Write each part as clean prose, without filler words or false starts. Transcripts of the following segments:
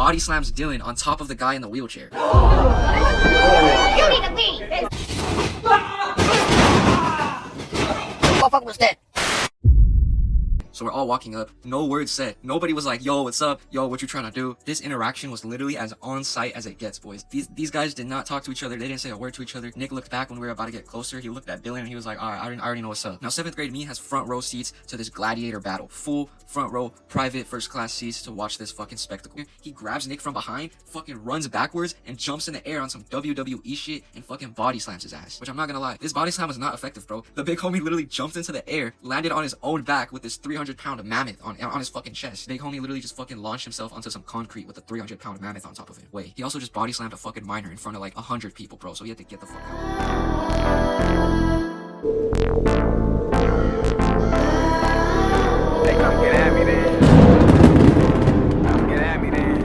body slams Dylan on top of the guy in the wheelchair. You need to leave. Motherfucker was dead. So we're all walking up, no words said. Nobody was like, yo, what's up? Yo, what you trying to do? This interaction was literally as on site as it gets, boys. These guys did not talk to each other. They didn't say a word to each other. Nick looked back when we were about to get closer. He looked at Dylan and he was like, all right, I already know what's up. Now, 7th grade me has front row seats to this gladiator battle. Full front row, private first class seats to watch this fucking spectacle. He grabs Nick from behind, fucking runs backwards and jumps in the air on some WWE shit and fucking body slams his ass. Which I'm not gonna lie, this body slam was not effective, bro. The big homie literally jumped into the air, landed on his own back with this 300-pound mammoth on his fucking chest. Big homie literally just fucking launched himself onto some concrete with a 300-pound mammoth on top of him. Wait, he also just body slammed a fucking minor in front of like 100 people, bro, so he had to get the fuck out. Hey, come get at me then. Come get at me then.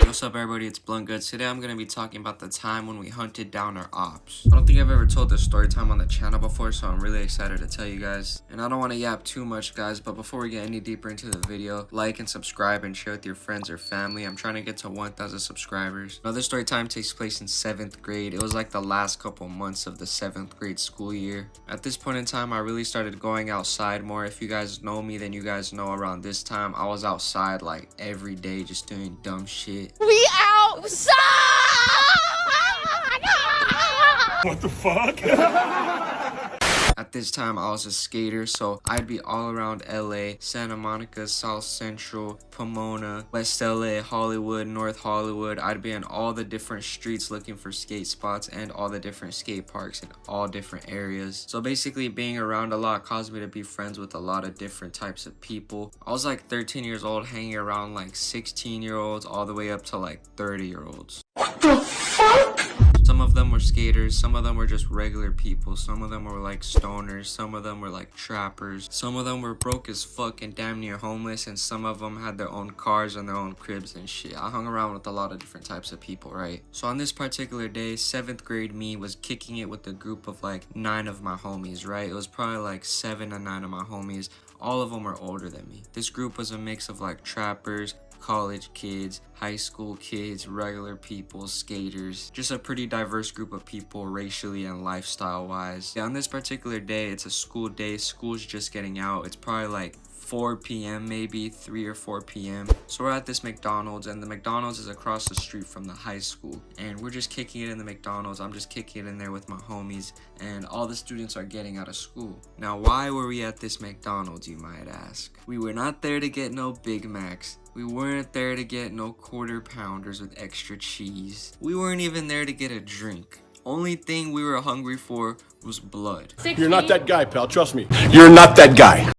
What's up, everybody? It's Blunt Goods. Today I'm going to be talking about the time when we hunted down our ops. I don't think I've ever told this story time on the channel before, so I'm really excited to tell you guys. And I don't want to yap too much, guys, but before we get any deeper into the video, like and subscribe and share with your friends or family. I'm trying to get to 1,000 subscribers. Now, this story time takes place in 7th grade. It was like the last couple months of the 7th grade school year. At this point in time, I really started going outside more. If you guys know me, then you guys know around this time, I was outside like every day just doing dumb shit. We outside! What the fuck? At this time, I was a skater, so I'd be all around LA, Santa Monica, South Central, Pomona, West LA, Hollywood, North Hollywood. I'd be in all the different streets looking for skate spots and all the different skate parks in all different areas. So basically, being around a lot caused me to be friends with a lot of different types of people. I was like 13 years old, hanging around like 16-year-olds all the way up to like 30-year-olds. What the fuck? Some of them were skaters, some of them were just regular people, some of them were like stoners, some of them were like trappers, some of them were broke as fuck and damn near homeless, and some of them had their own cars and their own cribs and shit. I hung around with a lot of different types of people, right? So on this particular day, 7th grade me was kicking it with a group of like 9 of my homies, right? It was probably like 7 to 9 of my homies. All of them were older than me. This group was a mix of like trappers, college kids, high school kids, regular people, skaters, just a pretty diverse group of people racially and lifestyle wise. Yeah, on this particular day, it's a school day. School's just getting out. It's probably like 4 p.m. maybe 3 or 4 p.m. So we're at this McDonald's, and the McDonald's is across the street from the high school, and we're just kicking it in the McDonald's. I'm just kicking it in there with my homies, and all the students are getting out of school. Now, why were we at this McDonald's, you might ask? We were not there to get no Big Macs. We weren't there to get no quarter pounders with extra cheese. We weren't even there to get a drink. Only thing we were hungry for was blood. You're not that guy, pal. Trust me. You're not that guy.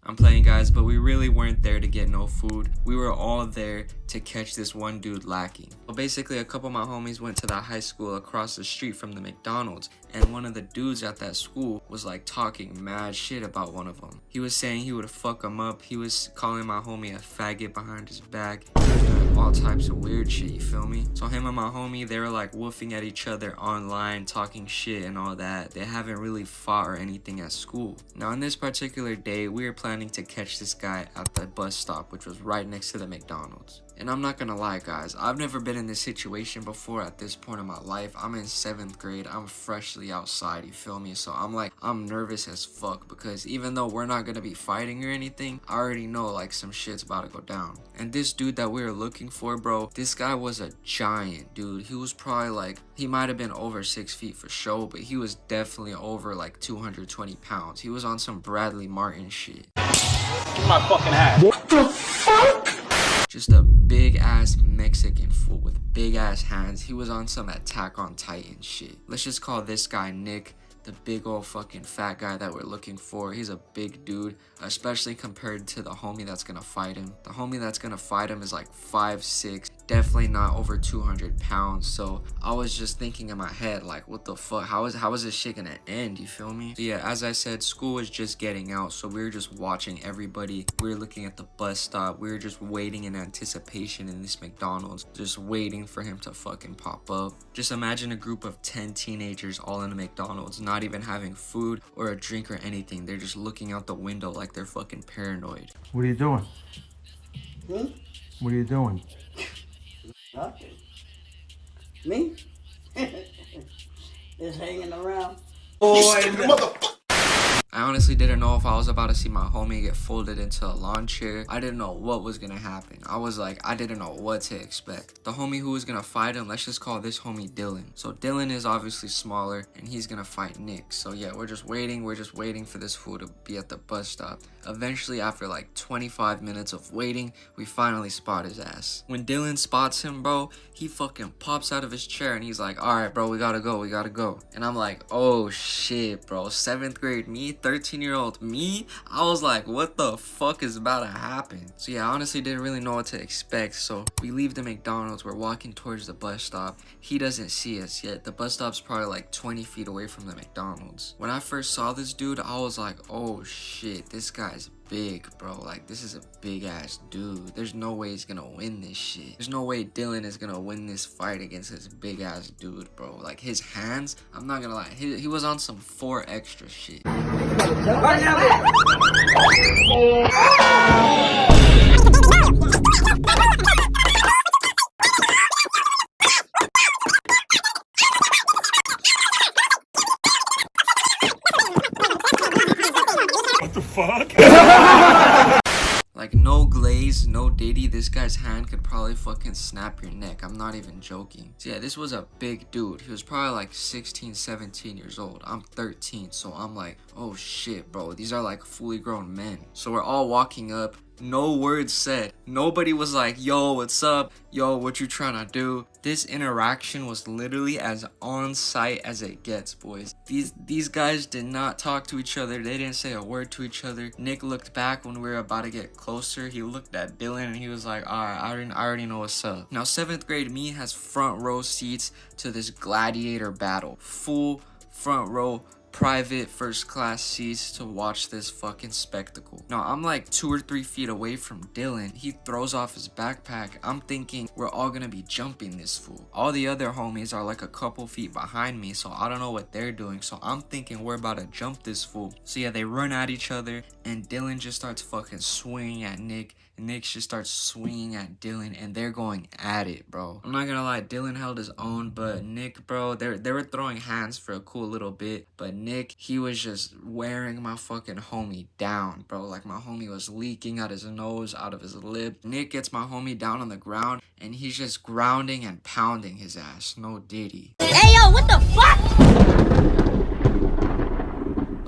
I'm playing, guys, but we really weren't there to get no food. We were all there to catch this one dude lacking. Well, basically, a couple of my homies went to that high school across the street from the McDonald's, and one of the dudes at that school was like talking mad shit about one of them. He was saying he would fuck him up. He was calling my homie a faggot behind his back. He was doing all types of weird shit, you feel me? So him and my homie, they were like woofing at each other online, talking shit and all that. They haven't really fought or anything at school. Now, on this particular day, we were planning to catch this guy at the bus stop, which was right next to the McDonald's. And I'm not gonna lie, guys, I've never been in this situation before at this point in my life. I'm in 7th grade, I'm freshly outside, you feel me? So I'm nervous as fuck, because even though we're not gonna be fighting or anything, I already know like some shit's about to go down. And this dude that we were looking for, bro, this guy was a giant, dude. He was probably like, he might have been over 6 feet for sure, but he was definitely over like 220 pounds. He was on some Bradley Martin shit. Give my fucking ass. What the fuck? Just a big ass Mexican fool with big ass hands. He was on some Attack on Titan shit. Let's just call this guy Nick, the big old fucking fat guy that we're looking for. He's a big dude, especially compared to the homie that's gonna fight him. The homie that's gonna fight him is like 5'6", definitely not over 200 pounds. So I was just thinking in my head, like, what the fuck? How is this shit gonna end? You feel me? So yeah, as I said, school was just getting out, so we were just watching everybody. We were looking at the bus stop. We were just waiting in anticipation in this McDonald's, just waiting for him to fucking pop up. Just imagine a group of 10 teenagers all in a McDonald's, not even having food or a drink or anything. They're just looking out the window like they're fucking paranoid. What are you doing? Hmm? What are you doing? Nothing. Me? Just hanging around. I honestly didn't know if I was about to see my homie get folded into a lawn chair. I didn't know what was gonna happen. I was like, I didn't know what to expect. The homie who was gonna fight him, let's just call this homie Dylan. So Dylan is obviously smaller and he's gonna fight Nick. So yeah, we're just waiting for this fool to be at the bus stop. Eventually, after like 25 minutes of waiting, we finally spot his ass. When Dylan spots him, bro, he fucking pops out of his chair and he's like, all right, bro, we gotta go. And I'm like, oh shit, bro, 7th grade me, 13-year-old me? I was like, what the fuck is about to happen? So yeah, I honestly didn't really know what to expect. So we leave the McDonald's, we're walking towards the bus stop. He doesn't see us yet. The bus stop's probably like 20 feet away from the McDonald's. When I first saw this dude, I was like, oh shit, this guy's big, bro. Like, this is a big ass dude. There's no way he's gonna win this shit. There's no way Dylan is gonna win this fight against this big ass dude, bro. Like, his hands, I'm not gonna lie, he was on some 4 extra shit. What the fuck? Like, no glaze, no diddy, this guy's hand could probably fucking snap your neck. I'm not even joking. So yeah, this was a big dude. He was probably like 16, 17 years old. I'm 13, so I'm like, oh shit, bro. These are like fully grown men. So we're all walking up. No words said. Nobody was like, yo, what's up? Yo, what you trying to do? This interaction was literally as on site as it gets, boys. These guys did not talk to each other. They didn't say a word to each other. Nick looked back when we were about to get closer. He looked at Dylan and he was like, alright, I already know what's up. Now, 7th grade me has front row seats to this gladiator battle. Full front row, private first class seats to watch this fucking spectacle. Now, I'm like 2 or 3 feet away from Dylan. He throws off his backpack. I'm thinking we're all gonna be jumping this fool. All the other homies are like a couple feet behind me, so I don't know what they're doing. So I'm thinking we're about to jump this fool. So yeah, they run at each other and Dylan just starts fucking swinging at Nick. And Nick just starts swinging at Dylan and they're going at it, bro. I'm not gonna lie, Dylan held his own, but Nick, bro, they were throwing hands for a cool little bit, but Nick, he was just wearing my fucking homie down, bro. Like, my homie was leaking out his nose, out of his lip. Nick gets my homie down on the ground and he's just grounding and pounding his ass. No diddy. Hey, yo, what the fuck?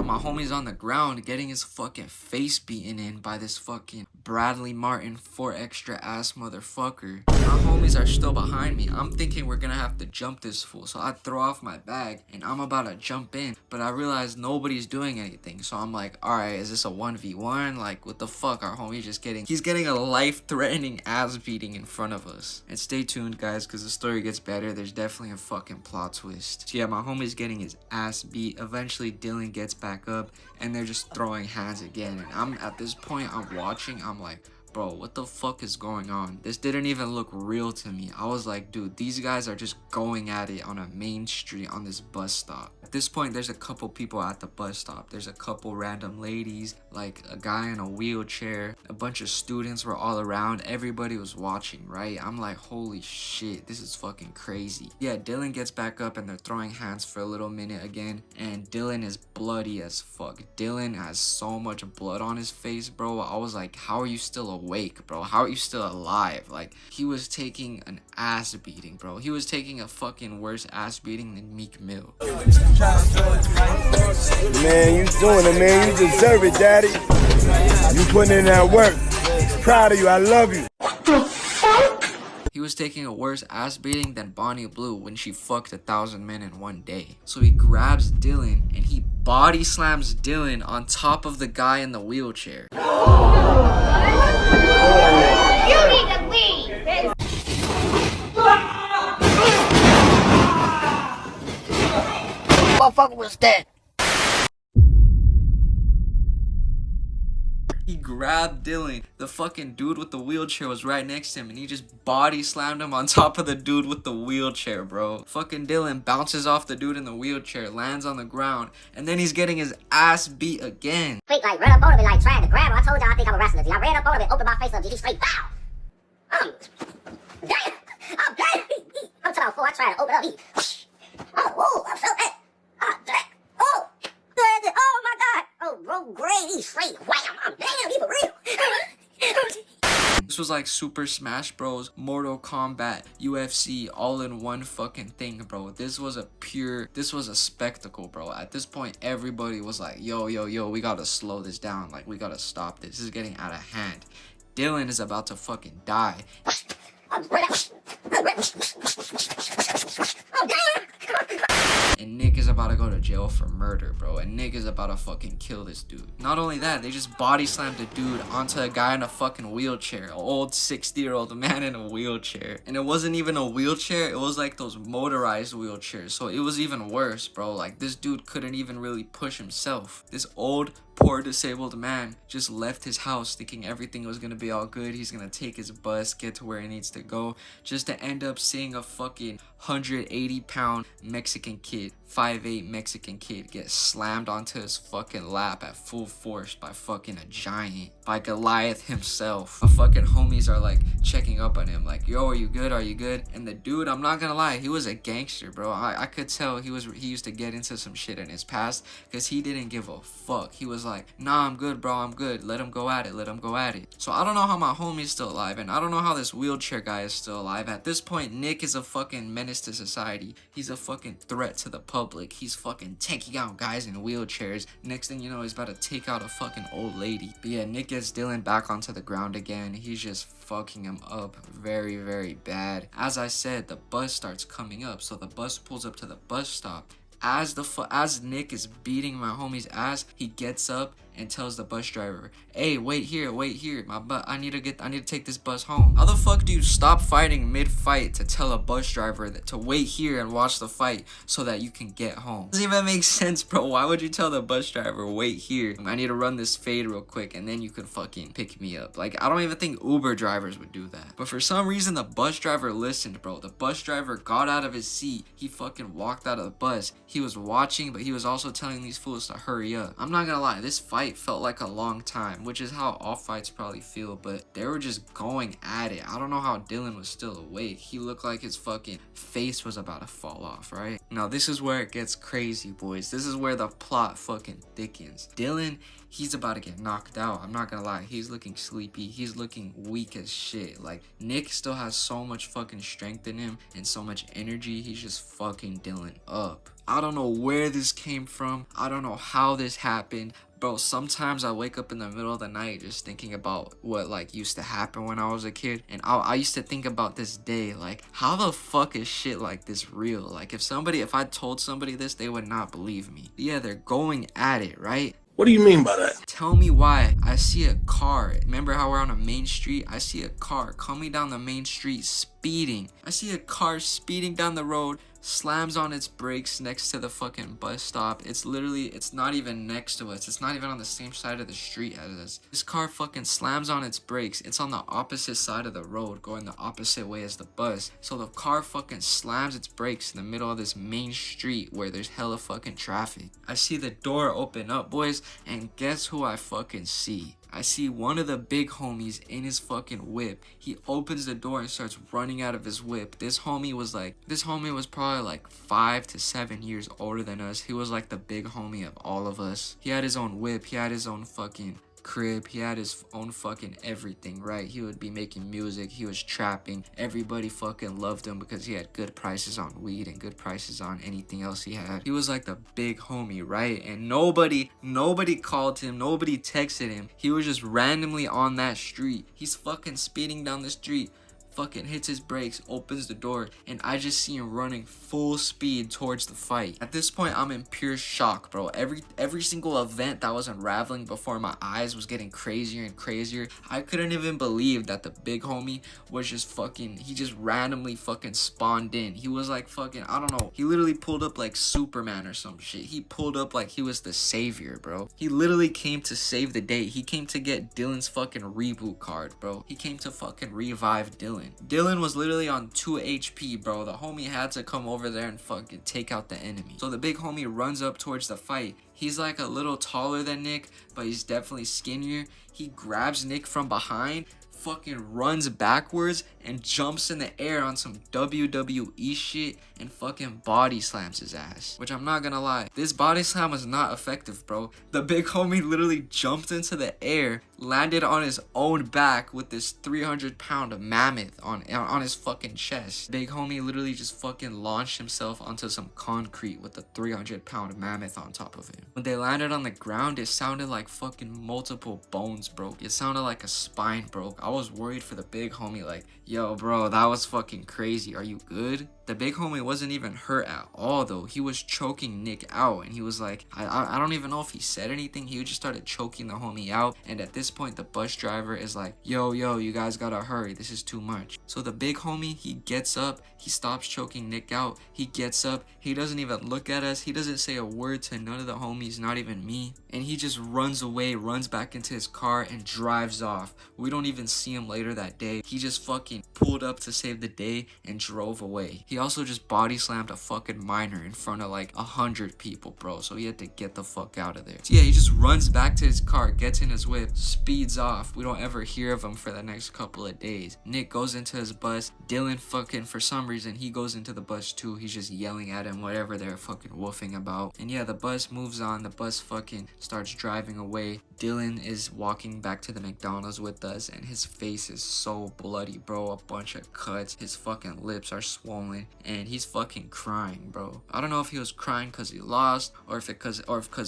My homie's on the ground getting his fucking face beaten in by this fucking Bradley Martin 4 extra ass motherfucker. My homies are still behind me. I'm thinking we're gonna have to jump this fool. So I throw off my bag and I'm about to jump in. But I realize nobody's doing anything. So I'm like, alright, is this a 1v1? Like, what the fuck? Our homie's just he's getting a life-threatening ass beating in front of us. And stay tuned, guys, because the story gets better. There's definitely a fucking plot twist. So yeah, my homie's getting his ass beat. Eventually, Dylan gets back up and they're just throwing hands again, and I'm at this point, I'm watching, I'm like, bro, what the fuck is going on? This didn't even look real to me. I was like, dude, these guys are just going at it on a main street on this bus stop. At this point, there's a couple people at the bus stop. There's a couple random ladies, like a guy in a wheelchair. A bunch of students were all around. Everybody was watching, right? I'm like, holy shit, this is fucking crazy. Yeah, Dylan gets back up and they're throwing hands for a little minute again. And Dylan is bloody as fuck. Dylan has so much blood on his face, bro. I was like, how are you still awake, bro? How are you still alive? Like, he was taking an ass beating, bro. He was taking a fucking worse ass beating than Meek Mill. Man, you doing it, man. You deserve it, daddy. You putting in that work. Proud of you. I love you. He was taking a worse ass beating than Bonnie Blue when she fucked 1,000 men in one day. So he grabs Dylan and he body slams Dylan on top of the guy in the wheelchair. You need to leave. motherfucker was dead. He grabbed Dylan. The fucking dude with the wheelchair was right next to him, and he just body slammed him on top of the dude with the wheelchair, bro. Fucking Dylan bounces off the dude in the wheelchair, lands on the ground, and then he's getting his ass beat again. Straight like ran up on him and like trying to grab him. I told y'all I think I'm a wrestler. I ran up on him and opened my face up. He straight bow. Damn. I'm dead. I'm talking about before I tried to open up. Oh, whoa, I felt that. Oh, damn. Oh, my God. Oh, bro, great. He's straight. Wham. I'm damn. He for real. This was like Super Smash Bros, Mortal Kombat, UFC, all in one fucking thing, bro. This was a spectacle, bro. At this point, everybody was like, yo, we gotta slow this down. Like, we gotta stop this. This is getting out of hand. Dylan is about to fucking die. And Nick is about to go to jail for murder, bro. And Nick is about to fucking kill this dude. Not only that, they just body slammed a dude onto a guy in a fucking wheelchair. An old 60-year-old man in a wheelchair. And it wasn't even a wheelchair. It was like those motorized wheelchairs. So it was even worse, bro. Like, this dude couldn't even really push himself. This old, poor disabled man just left his house thinking everything was gonna be all good. He's gonna take his bus, get to where he needs to go, just to end up seeing a fucking 180-pound Mexican kid, 5'8" Mexican kid get slammed onto his fucking lap at full force by fucking a giant, by Goliath himself. My fucking homies are like checking up on him like, yo, are you good? Are you good? And the dude, I'm not gonna lie, he was a gangster, bro. I could tell he used to get into some shit in his past, because he didn't give a fuck. He was like, nah, I'm good, bro, I'm good. Let him go at it. Let him go at it. So I don't know how my homie's still alive, and I don't know how this wheelchair guy is still alive. At this point, Nick is a fucking menace to society. He's a fucking threat to the public. He's fucking taking out guys in wheelchairs. Next thing you know, he's about to take out a fucking old lady. But yeah, Nick gets Dylan back onto the ground again. He's just fucking him up very, very bad. As I said, the bus starts coming up, so the bus pulls up to the bus stop. As Nick is beating my homie's ass, he gets up and tells the bus driver, hey, wait here, I need to take this bus home. How the fuck do you stop fighting mid-fight to tell a bus driver that to wait here and watch the fight so that you can get home? Doesn't even make sense, bro. Why would you tell the bus driver, wait here, I need to run this fade real quick and then you can fucking pick me up? Like, I don't even think Uber drivers would do that. But for some reason, the bus driver listened, bro. The bus driver got out of his seat. He fucking walked out of the bus. He was watching, but he was also telling these fools to hurry up. I'm not gonna lie, this fight felt like a long time, which is how all fights probably feel, but they were just going at it. I don't know how Dylan was still awake. He looked like his fucking face was about to fall off, right? Now, this is where it gets crazy, boys. This is where the plot fucking thickens. Dylan, he's about to get knocked out. I'm not gonna lie. He's looking sleepy. He's looking weak as shit. Like, Nick still has so much fucking strength in him and so much energy. He's just fucking Dylan up. I don't know where this came from. I don't know how this happened. Bro, sometimes I wake up in the middle of the night just thinking about what like used to happen when I was a kid. And I used to think about this day, like, how the fuck is shit like this real? Like, if I told somebody this, they would not believe me. Yeah, they're going at it, right? What do you mean by that? Tell me why I see a car. Remember how we're on a main street? I see a car coming down the main street speeding. I see a car speeding down the road, slams on its brakes next to the fucking bus stop. It's not even next to us. It's not even on the same side of the street as us. This car fucking slams on its brakes. It's on the opposite side of the road, going the opposite way as the bus. So the car fucking slams its brakes in the middle of this main street where there's hella fucking traffic. I see the door open up, boys, and guess who I fucking see? I see one of the big homies in his fucking whip. He opens the door and starts running out of his whip. This homie was probably like 5 to 7 years older than us. He was like the big homie of all of us. He had his own whip. He had his own fucking crib. He had his own fucking everything, right? He would be making music. He was trapping. Everybody fucking loved him because he had good prices on weed and good prices on anything else he had. He was like the big homie, right? And nobody called him. Nobody texted him. He was just randomly on that street. He's fucking speeding down the street. fucking hits his brakes, opens the door, and I just see him running full speed towards the fight. At this point, I'm in pure shock, bro. Every single event that was unraveling before my eyes was getting crazier and crazier. I couldn't even believe that the big homie was just fucking, he just randomly fucking spawned in. He was like fucking, I don't know, he literally pulled up like Superman or some shit. He pulled up like he was the savior, bro. He literally came to save the day. He came to get Dylan's fucking reboot card, bro. He came to fucking revive Dylan. Dylan was literally on 2 HP, bro. The homie had to come over there and fucking take out the enemy. So the big homie runs up towards the fight. He's like a little taller than Nick, but he's definitely skinnier. He grabs Nick from behind, fucking runs backwards and jumps in the air on some WWE shit and fucking body slams his ass. Which I'm not gonna lie, this body slam was not effective, bro. The big homie literally jumped into the air, landed on his own back with this 300-pound mammoth on his fucking chest. Big homie literally just fucking launched himself onto some concrete with a 300-pound mammoth on top of him. When they landed on the ground, it sounded like fucking multiple bones broke. It sounded like a spine broke. I was worried for the big homie, like, yo, bro, that was fucking crazy. Are you good? The big homie wasn't even hurt at all, though. He was choking Nick out, and he was like, I don't even know if he said anything. He just started choking the homie out, and at this point, the bus driver is like, yo, you guys gotta hurry. This is too much. So the big homie, he gets up. He stops choking Nick out. He gets up. He doesn't even look at us. He doesn't say a word to none of the homies, not even me. And he just runs away, runs back into his car, and drives off. We don't even see him later that day. He just fucking pulled up to save the day and drove away. He also just body slammed a fucking minor in front of like 100 people, bro. So he had to get the fuck out of there. So yeah, he just runs back to his car, gets in his whip, speeds off. We don't ever hear of him for the next couple of days. Nick goes into his bus. Dylan fucking, for some reason, he goes into the bus too. He's just yelling at him, whatever they're fucking woofing about. And yeah, the bus moves on. The bus fucking starts driving away. Dylan is walking back to the McDonald's with us, and his face is so bloody, bro. A bunch of cuts. His fucking lips are swollen, and he's fucking crying, bro. I don't know if he was crying because he lost, or if because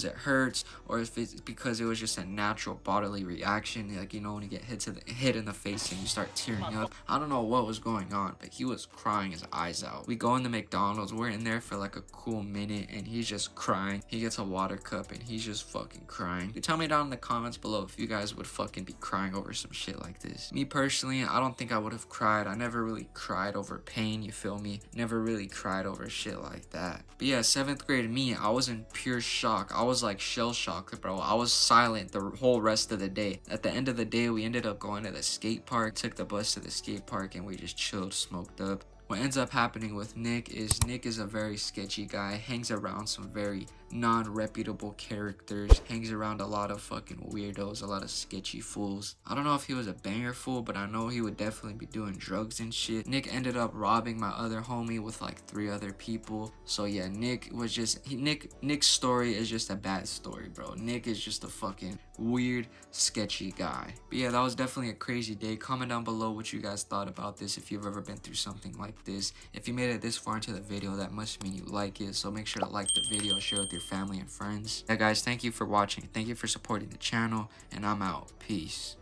it hurts, or if it's because it was just a natural bodily reaction, like, you know, when you get hit in the face and you start tearing up. I don't know what was going on, but he was crying his eyes out. We go in the McDonald's. We're in there for like a cool minute, and he's just crying. He gets a water cup, and he's just fucking crying. You tell me down in the comments below if you guys would fucking be crying over some shit like this. Me personally, I don't think I would have cried. I never really cried over pain, you feel me? Never really cried over shit like that. But yeah, 7th grade me, I was in pure shock. I was like shell shocked, bro. I was silent the whole rest of the day. At the end of the day, we ended up going to the skate park, took the bus to the skate park, and we just chilled, smoked up. What ends up happening with Nick is a very sketchy guy, hangs around some very non-reputable characters, hangs around a lot of fucking weirdos, a lot of sketchy fools. I don't know if he was a banger fool, but I know he would definitely be doing drugs and shit. Nick ended up robbing my other homie with like 3 other people. So yeah, Nick was just, Nick's story is just a bad story, bro. Nick is just a fucking weird, sketchy guy. But yeah, that was definitely a crazy day. Comment down below what you guys thought about this, if you've ever been through something like this. If you made it this far into the video, that must mean you like it. So make sure to like the video, share with your family and friends. Yeah guys, thank you for watching. Thank you for supporting the channel, and I'm out. Peace.